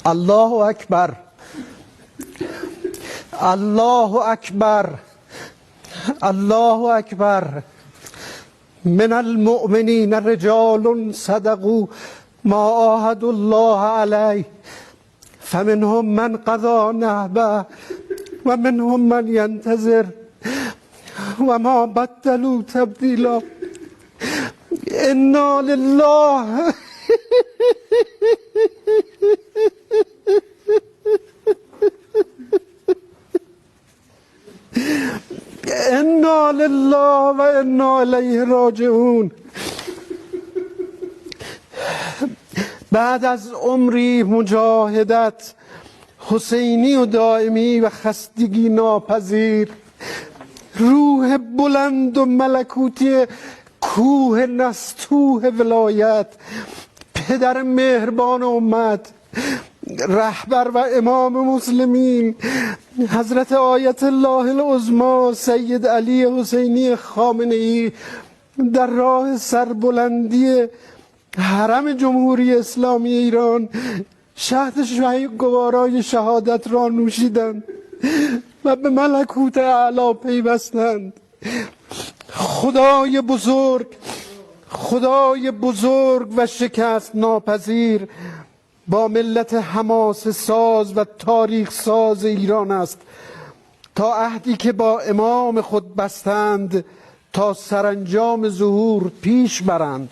الله اکبر، الله اکبر، الله اکبر. من المؤمنین رجال صدقوا ما عاهدوا الله علیه فمنهم من قضى نحبه و منهم من ینتظر و ما بدلوا تبدیلا. انا لله انا لله و انا الیه راجعون. بعد از عمری مجاهدت حسینی و دائمی و خستگی ناپذیر، روح بلند و ملکوتی کوه نستوه ولایت، پدر مهربان امت، رهبر و امام مسلمین حضرت آیت الله العظمی سید علی حسینی خامنه‌ای در راه سربلندی حرم جمهوری اسلامی ایران شهد گوارای شهادت را نوشیدند و به ملکوت اعلی پیوستند. خدای بزرگ، خدای بزرگ و شکست ناپذیر با ملت حماسه ساز و تاریخ ساز ایران است تا عهدی که با امام خود بستند تا سرانجام ظهور پیش برند.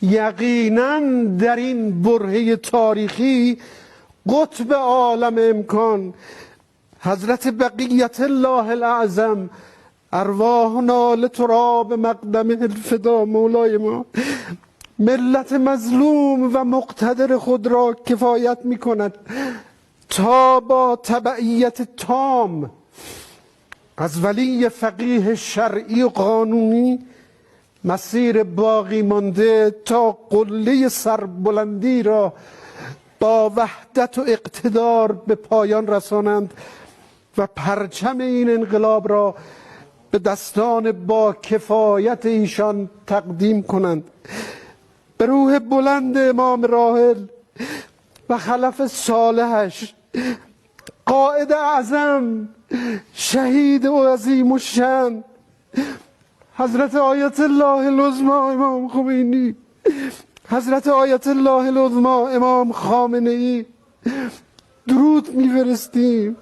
یقینا در این برهه تاریخی قطب عالم امکان حضرت بقیت الله الاعظم ارواحنا لتراب مقدم الفدا مولای ما ملت مظلوم و مقتدر خود را کفایت می کند تا با تبعیت تام از ولی فقیه شرعی و قانونی مسیر باقی مانده تا قله سربلندی را با وحدت و اقتدار به پایان رسانند و پرچم این انقلاب را به دستان با کفایت ایشان تقدیم کنند. به روح بلند امام راحل و خلف صالحش، قائد اعظم، شهید و عظیم الشأن حضرت آیت الله العظمی امام خمینی، حضرت آیت الله العظمی امام خامنه‌ای درود می‌فرستیم.